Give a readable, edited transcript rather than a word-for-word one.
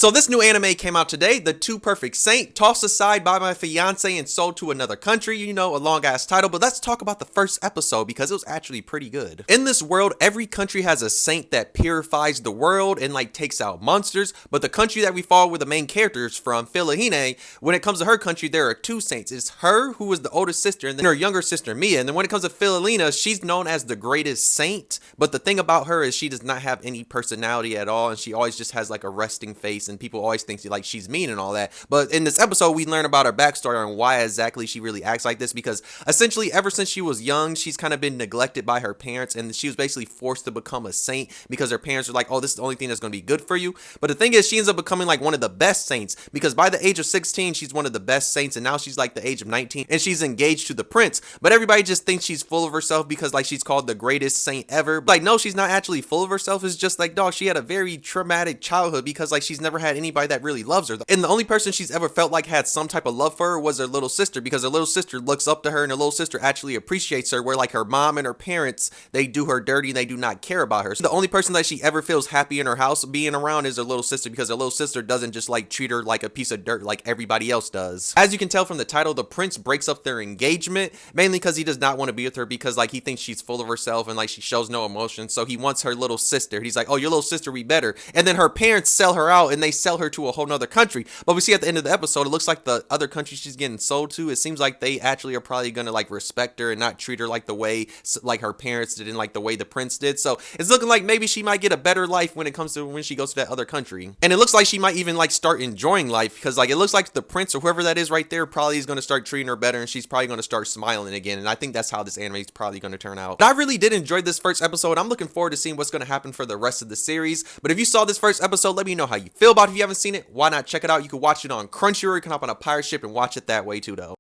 So this new anime came out today, The Two Perfect Saint, tossed aside by my fiance and sold to another country, you know, a long ass title, but let's talk about the first episode because it was actually pretty good. In this world, every country has a saint that purifies the world and like takes out monsters, but the country that we follow with the main characters from, Fiancé, when it comes to her country, there are two saints. It's her, who is the older sister, and then her younger sister, Mia. And then when it comes to Fiancé, she's known as the greatest saint, but the thing about her is she does not have any personality at all, and she always just has like a resting face, and people always think like she's mean and all that. But in this episode, we learn about her backstory and why exactly she really acts like this, because essentially ever since she was young, she's kind of been neglected by her parents, and she was basically forced to become a saint because her parents were like, oh, this is the only thing that's going to be good for you. But the thing is, she ends up becoming like one of the best saints, because by the age of 16, she's one of the best saints, and now she's like the age of 19, and she's engaged to the prince. But everybody just thinks she's full of herself because like she's called the greatest saint ever. But, like, no, she's not actually full of herself. It's just like, dog, she had a very traumatic childhood because like she's never had anybody that really loves her. And the only person she's ever felt like had some type of love for her was her little sister, because her little sister looks up to her and her little sister actually appreciates her, where like her mom and her parents, they do her dirty and they do not care about her. So the only person that she ever feels happy in her house being around is her little sister, because her little sister doesn't just like treat her like a piece of dirt like everybody else does. As you can tell from the title, the prince breaks up their engagement mainly because he does not want to be with her, because like he thinks she's full of herself and like she shows no emotion. So he wants her little sister. He's like, oh, your little sister, we better. And then her parents sell her out and they sell her to a whole nother country. But we see at the end of the episode, it looks like the other country she's getting sold to, it seems like they actually are probably gonna like respect her and not treat her like the way like her parents did and like the way the prince did. So it's looking like maybe she might get a better life when it comes to when she goes to that other country. And it looks like she might even like start enjoying life, because like it looks like the prince or whoever that is right there probably is gonna start treating her better, and she's probably gonna start smiling again. And I think that's how this anime is probably gonna turn out. But I really did enjoy this first episode. I'm looking forward to seeing what's gonna happen for the rest of the series. But if you saw this first episode, let me know how you feel about it. If you haven't seen it, why not check it out? You can watch it on Crunchyroll. You can hop on a pirate ship and watch it that way too, though.